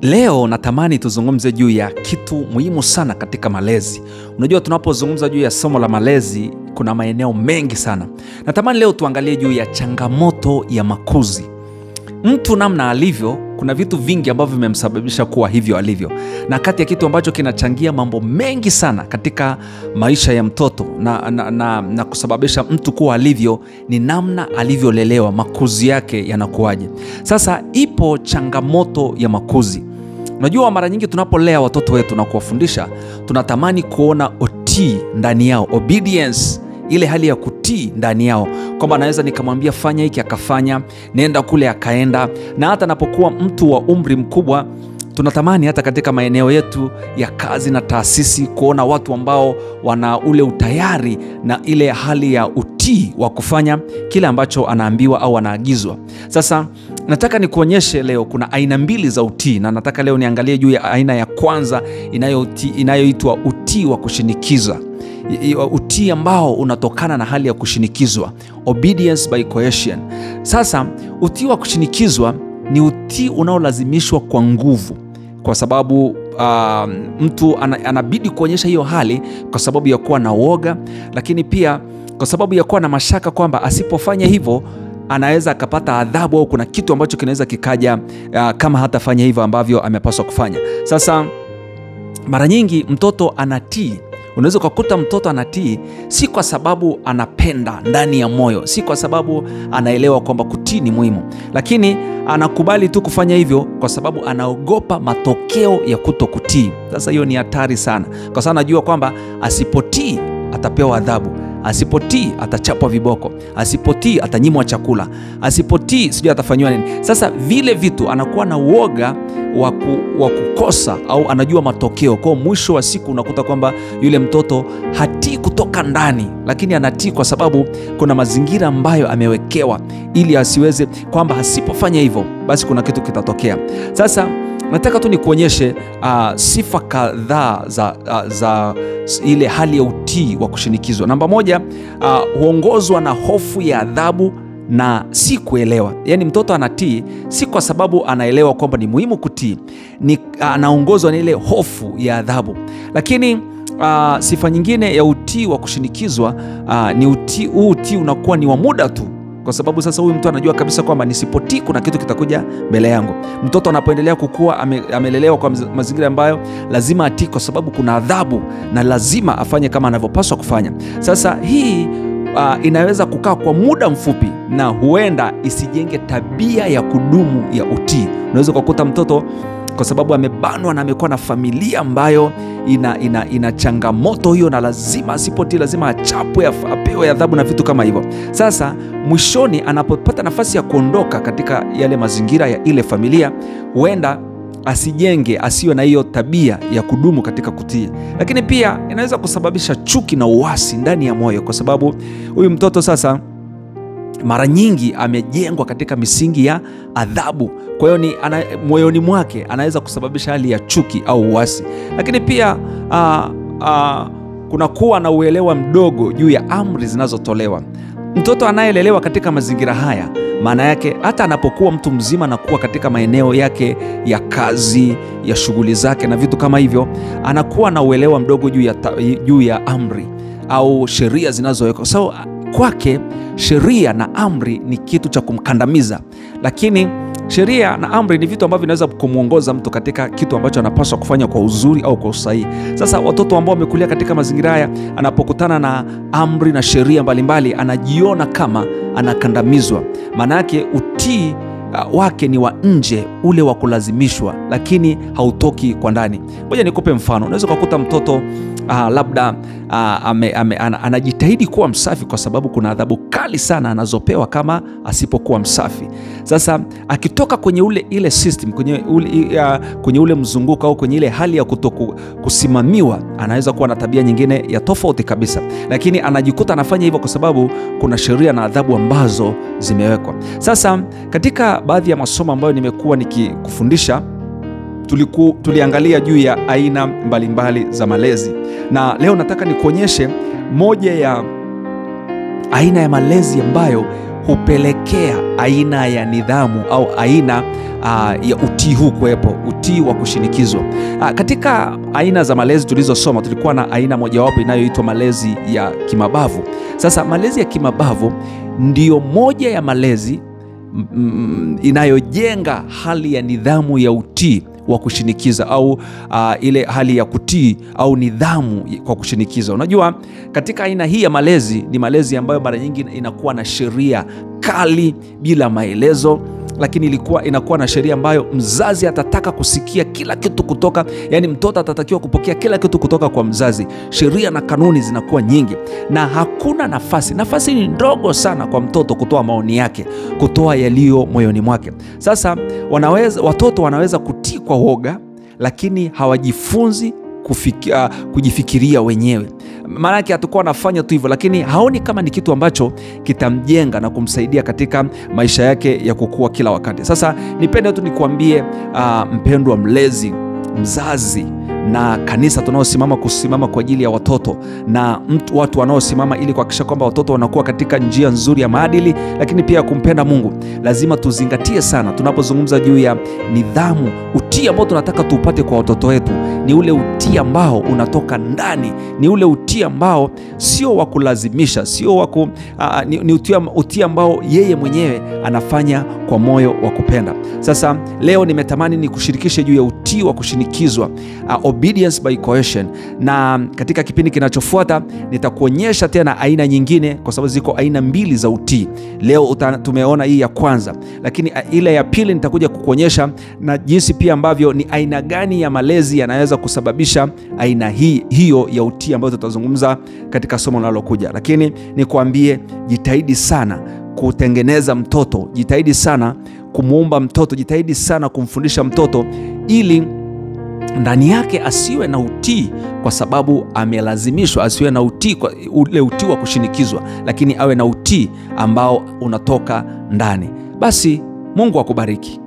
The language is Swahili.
Leo natamani tuzungumze juu ya kitu muhimu sana katika malezi. Unajua tunapozungumza juu ya somo la malezi kuna maeneo mengi sana. Natamani leo tuangalie juu ya changamoto ya makuzi. Mtu namna alivyo, kuna vitu vingi ambavyo vimemsababisha kuwa hivyo alivyo. Na kati ya kitu ambacho kinachangia mambo mengi sana katika maisha ya mtoto na kusababisha mtu kuwa alivyo ni namna alivyolelewa, makuzi yake yanakuwaje. Sasa ipo changamoto ya makuzi. Unajua mara nyingi tunapolea watoto wetu na kuwafundisha, tunatamani kuona utii ndani yao, obedience, ile hali ya kutii ndani yao, kwamba naweza nikamwambia fanya hiki akafanya, nenda kule akaenda. Na hata anapokuwa mtu wa umri mkubwa, tunatamani hata katika maeneo yetu ya kazi na taasisi kuona watu ambao wana ule utayari na ile hali ya utii wa kufanya kile ambacho anaambiwa au anaagizwa. Sasa nataka nikuonyeshe leo kuna aina mbili za utii, na nataka leo niangalie juu ya aina ya kwanza inayoitwa utii wa kushinikiza. Utii ambao unatokana na hali ya kushinikizwa, obedience by coercion. Sasa utii wa kushinikizwa ni utii unaolazimishwa kwa nguvu, kwa sababu mtu anabidi kuonyesha hiyo hali kwa sababu ya kuwa na uoga, lakini pia kwa sababu ya kuwa na mashaka kwamba asipofanya hivyo anaweza akapata adhabu au kuna kitu ambacho kinaweza kikaja kama hatafanya hivyo ambavyo amepaswa kufanya. Sasa mara nyingi mtoto anatii. Unaweza kukuta mtoto anatii si kwa sababu anapenda ndani ya moyo, si kwa sababu anaelewa kwamba kutii ni muhimu, lakini anakubali tu kufanya hivyo kwa sababu anaogopa matokeo ya kutokutii. Sasa hiyo ni hatari sana, kwa sababu anajua kwamba asipotii atapewa adhabu, asipotii atachapwa viboko, asipotii atanyimwa chakula, asipotii sijui atafanywa nini. Sasa vile vitu anakuwa na uoga wa kukosa au anajua matokeo. Kwa mwisho wa siku unakuta kwamba yule mtoto hatii kutoka ndani, lakini anatii kwa sababu kuna mazingira ambayo amewekewa ili asiweze, kwamba asipofanya hivyo basi kuna kitu kitatokea. Sasa nataka tu nikuonyeshe sifa kadhaa za ile hali ya utii wa kushinikizwa. Namba moja, huongozwa na hofu ya adhabu na si kuelewa. Yaani mtoto anatii si kwa sababu anaelewa kwamba ni muhimu kutii, anaongozwa na ile hofu ya adhabu. Lakini sifa nyingine ya utii wa kushinikizwa ni utii unakuwa ni wa muda tu, kwa sababu sasa huyu mtu anajua kabisa kwamba nisipotii kuna kitu kitakuja mbele yangu. Mtoto anapoendelea kukua amelelewa kwa mazingira ambayo lazima atii kwa sababu kuna adhabu na lazima afanye kama anavyopaswa kufanya. Sasa hii inaweza kukaa kwa muda mfupi na huenda isijenge tabia ya kudumu ya utii. Unaweza kukuta mtoto kwa sababu amebanwa na amekuwa na familia ambayo ina changamoto hiyo, na lazima asipotii lazima achapwe, apewe adhabu na vitu kama hivyo. Sasa mwishoni anapopata nafasi ya kuondoka katika yale mazingira ya ile familia, huenda asiwe na hiyo tabia ya kudumu katika kutii. Lakini pia inaweza kusababisha chuki na uasi ndani ya moyo, kwa sababu huyu mtoto sasa mara nyingi amejengwa katika misingi ya adhabu. Kwa hiyo moyoni mwake anaweza kusababisha hali ya chuki au uasi. Lakini pia kuna kuwa na uelewa mdogo juu ya amri zinazotolewa. Mtoto anayelelewa katika mazingira haya, maana yake hata anapokuwa mtu mzima na kuwa katika maeneo yake ya kazi, ya shughuli zake na vitu kama hivyo, anakuwa na uelewa mdogo juu ya amri au sheria zinazowekwa. So kwake sheria na amri ni kitu cha kumkandamiza, lakini sheria na amri ni vitu ambavyo vinaweza kumuongoza mtu katika kitu ambacho anapaswa kufanya kwa uzuri au kwa usahihi. Sasa watoto ambao wamekulia katika mazingira haya, anapokutana na amri na sheria mbalimbali, anajiona kama anakandamizwa. Maana yake utii wake ni wa nje, ule wa kulazimishwa, lakini hautoki kwa ndani. Ngoja nikupe mfano. Unaweza kukuta mtoto labda anajitahidi kuwa msafi kwa sababu kuna adhabu kali sana anazopewa kama asipokuwa msafi. Sasa akitoka kwenye ile system, kwenye ule mzunguko au kwenye ile hali ya kusimamiwa, anaweza kuwa na tabia nyingine ya tofauti kabisa, lakini anajikuta anafanya hivyo kwa sababu kuna sheria na adhabu ambazo zimewekwa. Sasa katika baadhi ya masomo ambayo nimekuwa nikikufundisha, tuliangalia juu ya aina mbalimbali za malezi, na leo nataka nikuonyeshe moja ya aina ya malezi ambayo hupelekea aina ya nidhamu au aina ya utii huu kuwepo, utii wa kushinikizwa. Katika aina za malezi tulizosoma, tulikuwa na aina mojawapo inayoitwa malezi ya kimabavu. Sasa malezi ya kimabavu ndiyo moja ya malezi inayojenga hali ya nidhamu ya utii wa kushinikiza au ile hali ya kutii au nidhamu kwa kushinikiza. Unajua, katika aina hii ya malezi ni malezi ambayo mara nyingi inakuwa na sheria kali bila maelezo, lakini inakuwa na sheria ambayo mzazi atataka kusikia kila kitu kutoka, yani mtoto atatakiwa kupokea kila kitu kutoka kwa mzazi. Sheria na kanuni zinakuwa nyingi na hakuna nafasi ni ndogo sana kwa mtoto kutoa maoni yake, kutoa yaliyo moyoni mwake. Sasa watoto wanaweza kutii kwa woga, lakini hawajifunzi kujifikiria wenyewe. Maana yake atakuwa anafanya tu hivyo, lakini haoni kama ni kitu ambacho kitamjenga na kumsaidia katika maisha yake ya kukua kila wakati. Sasa nipende tu nikuambie, mpendwa mlezi, mzazi na kanisa kusimama kwa ajili ya watoto na watu wanaosimama ili kuhakikisha kwamba watoto wanakuwa katika njia nzuri ya maadili, lakini pia kumpenda Mungu. Lazima tuzingatie sana tunapozungumza juu ya nidhamu. Utii ambao tunataka tuupate kwa watoto wetu ni ule utii ambao unatoka ndani, ni ule utii ambao sio wa kulazimisha, sio ni utii ambao yeye mwenyewe anafanya kwa moyo wa kupenda. Sasa leo nimetamani nikushirikishe juu ya utii wa kushinikizwa, obedience by coercion, na katika kipindi kinachofuata nitakuonyesha tena aina nyingine, kwa sababu ziko aina mbili za utii. Leo tumeona hii ya kwanza, lakini ile ya pili nitakuja kukuonyesha na jinsi pia ambavyo ni aina gani ya malezi yanaweza kusababisha aina hiyo ya utii ambayo tutazungumza katika somo linalokuja. Lakini nikwambie, jitahidi sana kutengeneza mtoto, jitahidi sana kumuumba mtoto, jitahidi sana kumfundisha mtoto ili ndani yake asiwe na utii kwa sababu amelazimishwa, asiwe na utii kwa ule utii wa kushinikizwa, lakini awe na utii ambao unatoka ndani. Basi Mungu akubariki.